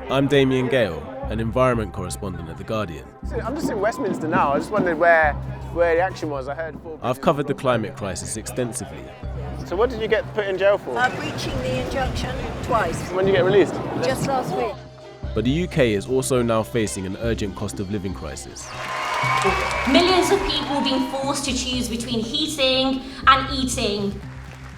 I'm Damien Gale, an environment correspondent at The Guardian. I'm just in Westminster now. I just wondered where the action was. I heard 4 I've covered the climate crisis extensively. So what did you get put in jail for? Breaching the injunction twice. When did you get released? Just last week. But the UK is also now facing an urgent cost of living crisis. Millions of people being forced to choose between heating and eating.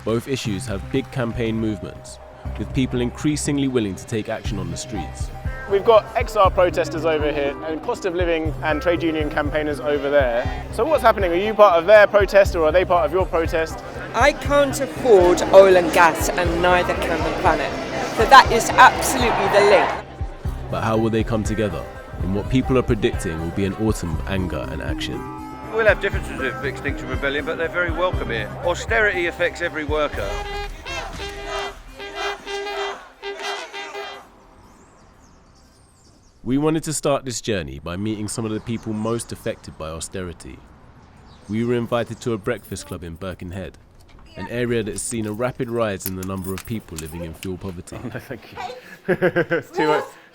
Both issues have big campaign movements, with people increasingly willing to take action on the streets. We've got XR protesters over here and cost of living and trade union campaigners over there. So what's happening? Are you part of their protest or are they part of your protest? I can't afford oil and gas and neither can the planet. So that is absolutely the link. But how will they come together in what people are predicting will be an autumn of anger and action? We'll have differences with Extinction Rebellion, but they're very welcome here. Austerity affects every worker. We wanted to start this journey by meeting some of the people most affected by austerity. We were invited to a breakfast club in Birkenhead, an area that's seen a rapid rise in the number of people living in fuel poverty. No, thank you. It's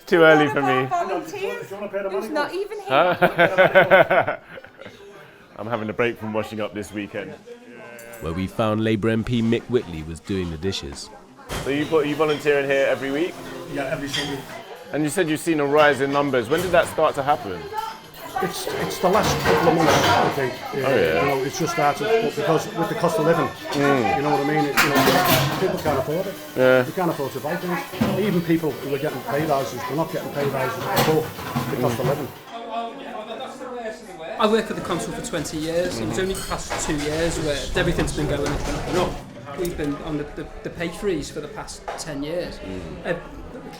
too early for me. Who's not even here? I'm having a break from washing up this weekend. Where we found Labour MP Mick Whitley was doing the dishes. So you volunteering here every week? Yeah, every single. And you said you've seen a rise in numbers. When did that start to happen? It's the last couple of months, I think. Oh, yeah. You know, it's just started, but because with the cost of living, you know what I mean? People can't afford it. Yeah. They can't afford to buy things. Even people who are getting pay rises, they're not getting pay rises above the cost of living. I worked at the council for 20 years. It was only the past 2 years where everything's been going up. We've been on the pay freeze for the past 10 years.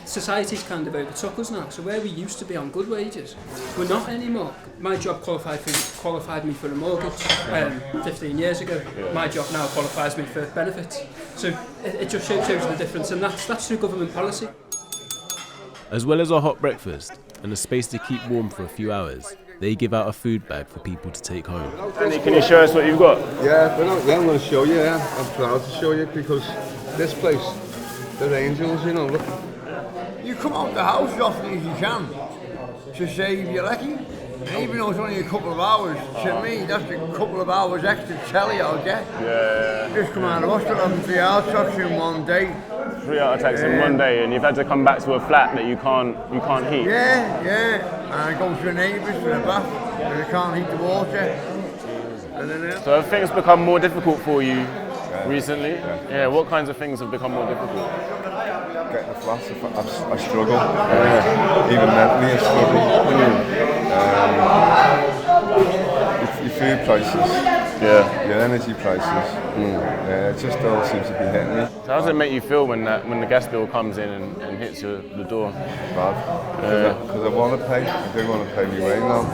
Society's kind of overtook us now, so where we used to be on good wages, we're not anymore. My job qualified me for a mortgage 15 years ago. My job now qualifies me for benefits. So it just shows the difference, and that's through government policy. As well as a hot breakfast and a space to keep warm for a few hours, they give out a food bag for people to take home. Andy, can you show us what you've got? Yeah, I'm going to show you, I'm proud to show you, because this place, they're angels, you know, look. You come out the house as often as you can to save your lecky. And even though it's only a couple of hours, to me, that's a couple of hours extra telly I'll get. Yeah. Just come out of hospital having 3 heart attacks in one day. 3 heart attacks in one day, and you've had to come back to a flat that you can't heat. Yeah. And I go to the neighbours for the bath, and they can't heat the water. So have things become more difficult for you recently? Yeah. What kinds of things have become more difficult? Getting a flat, I struggle. Even mentally, I struggle. Your food prices, your energy prices, it just all seems to be hitting me. So how does it make you feel when the gas bill comes in and hits the door? Bad. Because I want to pay. I do want to pay my way now.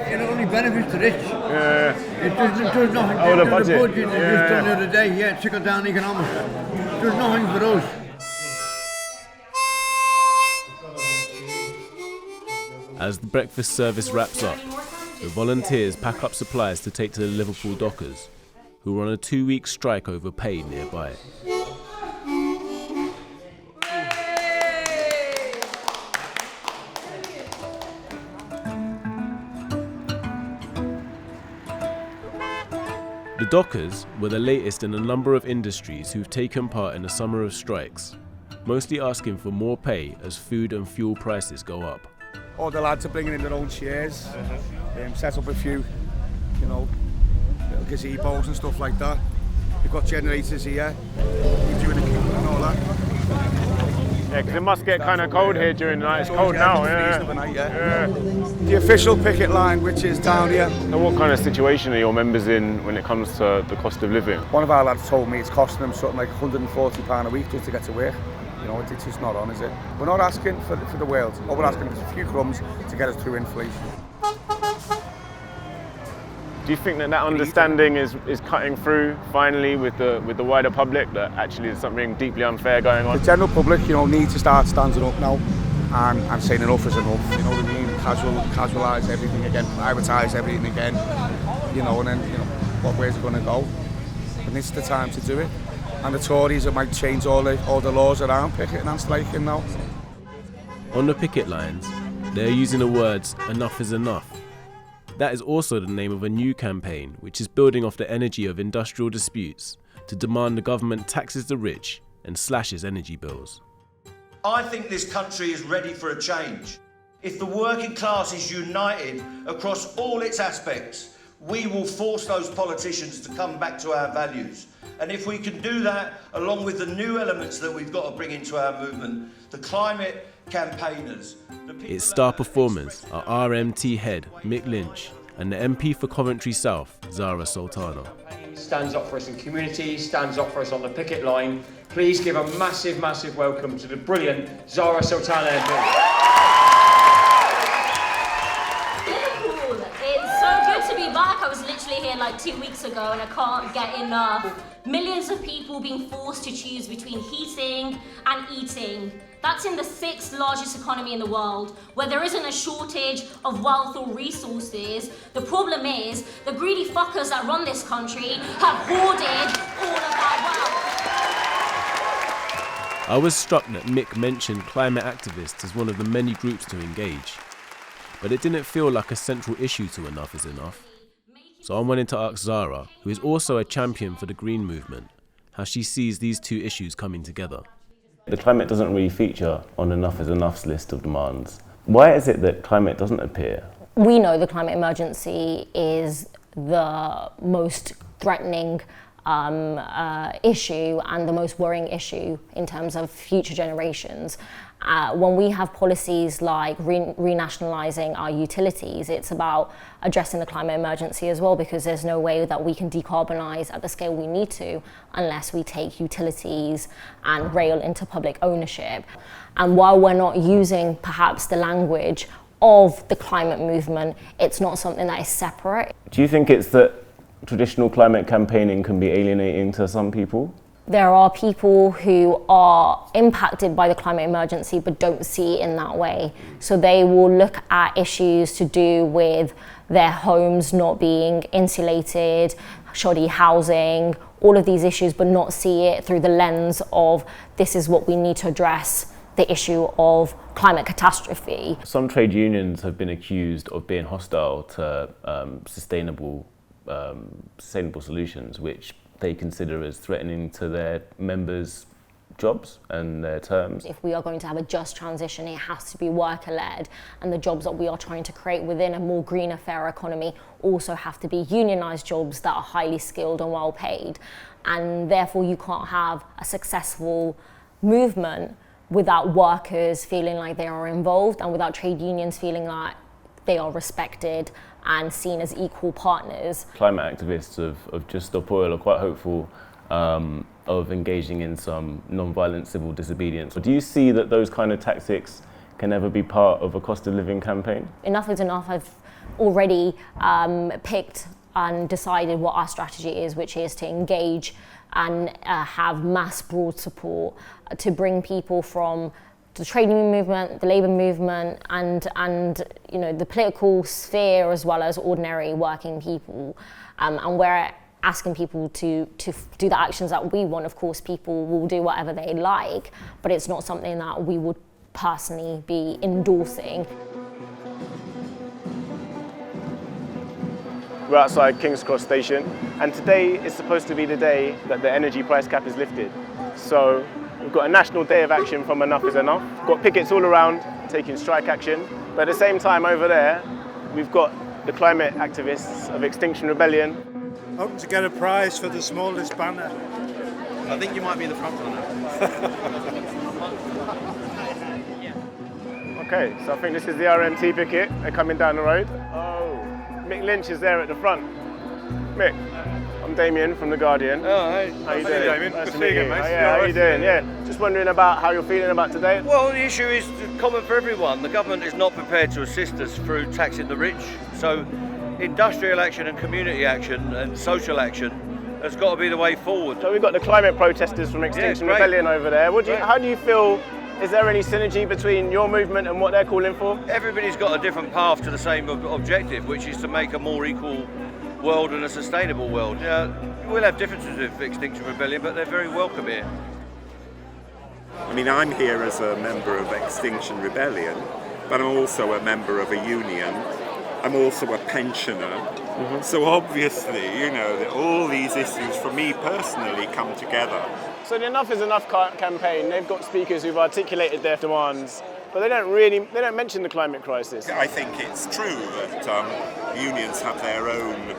It only benefits the rich. Yeah. It does nothing. The budget. The budget just done the other day. Trickle down economics. It does nothing for us. As the breakfast service wraps up, the volunteers pack up supplies to take to the Liverpool dockers, who are on a 2-week strike over pay nearby. The dockers were the latest in a number of industries who've taken part in a summer of strikes, mostly asking for more pay as food and fuel prices go up. All the lads are bringing in their own chairs, set up a few, little gazebos and stuff like that. We've got generators here, we're doing the cooking and all that. Yeah, because it must get kind of cold here during the night. It's cold now, yeah. The official picket line, which is down here. And what kind of situation are your members in when it comes to the cost of living? One of our lads told me it's costing them something like £140 a week just to get to work. It's just not on, is it? We're not asking for the world. All we're asking is a few crumbs to get us through inflation. Do you think that understanding is cutting through finally with the wider public, that actually there's something deeply unfair going on? The general public, needs to start standing up now and saying enough is enough. You know what I mean? Casualise everything again, privatise everything again. And then what way's it going to go? And this is the time to do it. And the Tories might change all the laws around picketing and striking now. On the picket lines, they are using the words "enough is enough." That is also the name of a new campaign which is building off the energy of industrial disputes to demand the government taxes the rich and slashes energy bills. I think this country is ready for a change. If the working class is united across all its aspects, we will force those politicians to come back to our values. And if we can do that, along with the new elements that we've got to bring into our movement, the climate campaigners. Its star performers are RMT head Mick Lynch and the MP for Coventry South, Zara Sultana. Stands up for us in communities, stands up for us on the picket line. Please give a massive, massive welcome to the brilliant Zara Sultana MP. Liverpool, it's so good to be back. I was literally here like 2 weeks ago and I can't get enough. Millions of people being forced to choose between heating and eating. That's in the 6th largest economy in the world, where there isn't a shortage of wealth or resources. The problem is, the greedy fuckers that run this country have hoarded all of our wealth. I was struck that Mick mentioned climate activists as one of the many groups to engage, but it didn't feel like a central issue to Enough is Enough. So I wanted to ask Zara, who is also a champion for the Green movement, how she sees these two issues coming together. The climate doesn't really feature on Enough is Enough's list of demands. Why is it that climate doesn't appear? We know the climate emergency is the most threatening issue and the most worrying issue in terms of future generations. When we have policies like renationalising our utilities, it's about addressing the climate emergency as well, because there's no way that we can decarbonise at the scale we need to unless we take utilities and rail into public ownership. And while we're not using perhaps the language of the climate movement, it's not something that is separate. Do you think it's that traditional climate campaigning can be alienating to some people? There are people who are impacted by the climate emergency but don't see it in that way. So they will look at issues to do with their homes not being insulated, shoddy housing, all of these issues, but not see it through the lens of this is what we need to address, the issue of climate catastrophe. Some trade unions have been accused of being hostile to sustainable solutions, which they consider as threatening to their members' jobs and their terms. If we are going to have a just transition, it has to be worker-led, and the jobs that we are trying to create within a more greener, fairer economy also have to be unionised jobs that are highly skilled and well paid. And therefore you can't have a successful movement without workers feeling like they are involved and without trade unions feeling like they are respected and seen as equal partners. Climate activists of Just Stop Oil are quite hopeful of engaging in some non-violent civil disobedience. Do you see that those kind of tactics can ever be part of a cost of living campaign? Enough is Enough have already picked and decided what our strategy is, which is to engage and have mass broad support to bring people from the trade union movement, the labour movement, and you know, the political sphere, as well as ordinary working people. And we're asking people to do the actions that we want. Of course, people will do whatever they like, but it's not something that we would personally be endorsing. We're outside King's Cross Station, and today is supposed to be the day that the energy price cap is lifted. So we've got a national day of action from Enough is Enough. We've got pickets all around taking strike action, but at the same time over there, we've got the climate activists of Extinction Rebellion. Hoping to get a prize for the smallest banner. I think you might be the front runner. Okay, so I think this is the RMT picket. They're coming down the road. Oh, Mick Lynch is there at the front. Mick, I'm Damien from The Guardian. Oh, hey. How you doing, doing? Damien? Nice Good to to see meet you you. again, mate. Yeah, how you doing? Yeah, just wondering about how you're feeling about today. Well, the issue is common for everyone. The government is not prepared to assist us through taxing the rich. So industrial action and community action and social action has got to be the way forward. So we've got the climate protesters from Extinction Rebellion over there. How do you feel? Is there any synergy between your movement and what they're calling for? Everybody's got a different path to the same objective, which is to make a more equal world and a sustainable world. We'll have differences with Extinction Rebellion, but they're very welcome here. I mean, I'm here as a member of Extinction Rebellion, but I'm also a member of a union. I'm also a pensioner. So obviously, you know, that all these issues for me personally come together. So the Enough is Enough campaign, they've got speakers who've articulated their demands, but they don't mention the climate crisis. I think it's true that unions have their own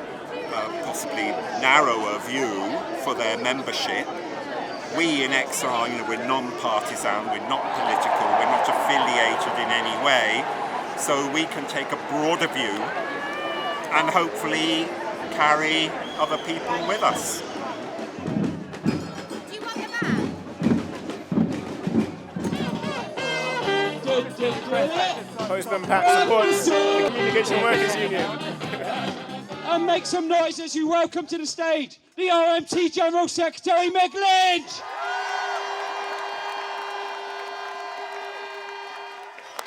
possibly narrower view for their membership. We in XR, you know, we're non-partisan, we're not political, we're not affiliated in any way, so we can take a broader view and hopefully carry other people with us. Postman Pat supports the Communication Workers Union. And make some noise as you welcome to the stage the RMT General Secretary Meg Lynch.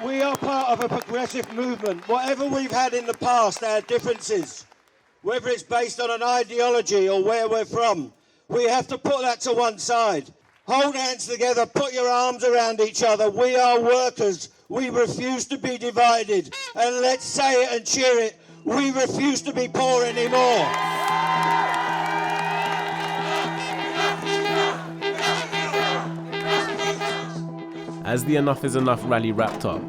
We are part of a progressive movement. Whatever we've had in the past, our differences, whether it's based on an ideology or where we're from, we have to put that to one side. Hold hands together, put your arms around each other. We are workers. We refuse to be divided. And let's say it and cheer it. We refuse to be poor anymore. As the Enough is Enough rally wrapped up,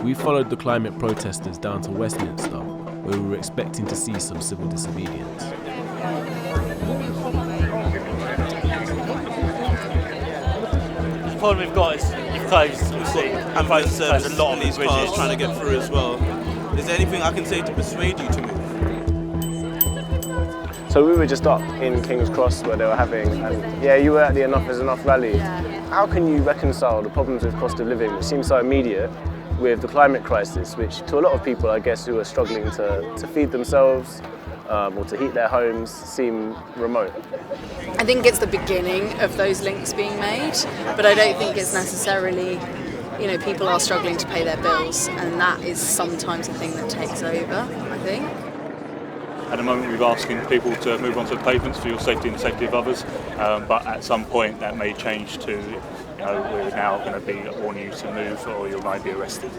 we followed the climate protesters down to Westminster, where we were expecting to see some civil disobedience. The problem we've got is you've closed, obviously, and there's a lot of these bridges trying to get through as well. Is there anything I can say to persuade you to move? So we were just up in King's Cross where they were having, you were at the Enough is Enough rally. How can you reconcile the problems with cost of living, which seems so immediate, with the climate crisis, which to a lot of people, I guess, who are struggling to feed themselves or to heat their homes, seem remote? I think it's the beginning of those links being made, but I don't think it's necessarily, you know, people are struggling to pay their bills, and that is sometimes the thing that takes over, I think. At the moment we're asking people to move onto the pavements for your safety and the safety of others, but at some point that may change to, you know, we're now going to be warning you to move or you might be arrested.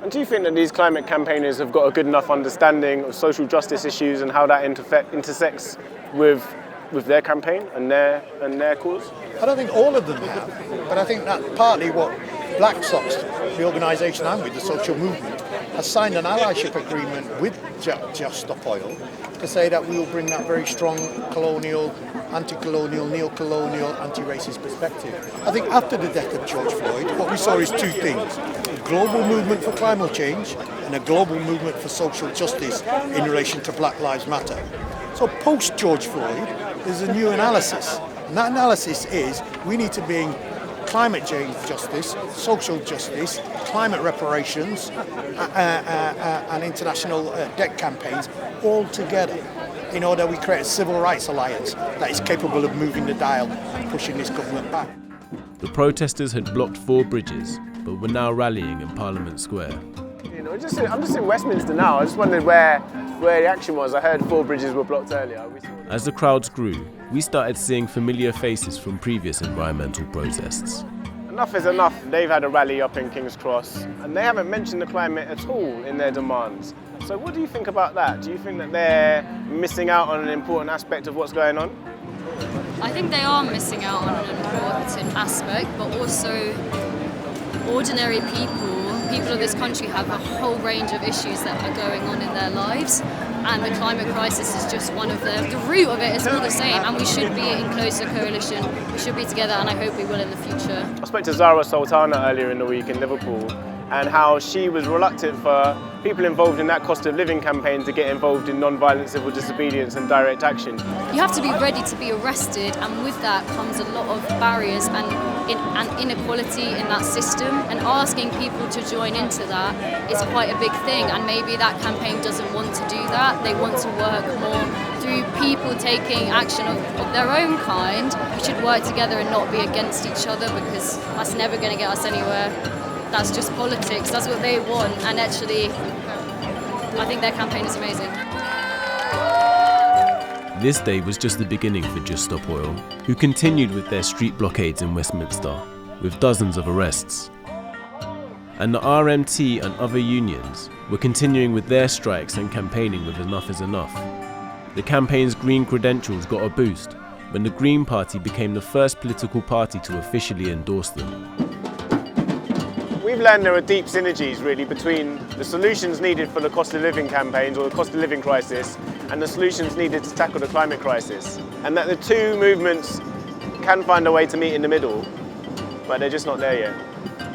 And do you think that these climate campaigners have got a good enough understanding of social justice issues and how that intersects with their campaign and their cause? I don't think all of them have, but I think that's partly what Black Sox, the organisation I'm with, the social movement, has signed an allyship agreement with Just Stop Oil to say that we will bring that very strong colonial, anti-colonial, neo-colonial, anti-racist perspective. I think after the death of George Floyd, what we saw is two things: a global movement for climate change and a global movement for social justice in relation to Black Lives Matter. So post George Floyd, there's a new analysis, and that analysis is we need to bring climate change justice, social justice, climate reparations, and international debt campaigns all together in order we create a civil rights alliance that is capable of moving the dial and pushing this government back. The protesters had blocked 4 bridges, but were now rallying in Parliament Square. You know, I'm just in Westminster now. I just wondered where the action was. I heard 4 bridges were blocked earlier. As the crowds grew, we started seeing familiar faces from previous environmental protests. Enough is Enough. They've had a rally up in King's Cross, and they haven't mentioned the climate at all in their demands. So what do you think about that? Do you think that they're missing out on an important aspect of what's going on? I think they are missing out on an important aspect, but also ordinary people of this country have a whole range of issues that are going on in their lives, and the climate crisis is just one of them. The root of it is all the same, and we should be in closer coalition. We should be together, and I hope we will in the future. I spoke to Zara Sultana earlier in the week in Liverpool, and how she was reluctant for people involved in that cost of living campaign to get involved in non-violent civil disobedience and direct action. You have to be ready to be arrested, and with that comes a lot of barriers and inequality in that system, and asking people to join into that is quite a big thing, and maybe that campaign doesn't want to do that. They want to work more through people taking action of their own kind. We should work together and not be against each other, because that's never going to get us anywhere. That's just politics, that's what they want, and actually I think their campaign is amazing. This day was just the beginning for Just Stop Oil, who continued with their street blockades in Westminster. with dozens of arrests. And the RMT and other unions were continuing with their strikes and campaigning with Enough is Enough. The campaign's green credentials got a boost when the Green Party became the first political party to officially endorse them. We've learned there are deep synergies really between the solutions needed for the cost of living campaigns or the cost of living crisis and the solutions needed to tackle the climate crisis. And that the two movements can find a way to meet in the middle, but they're just not there yet.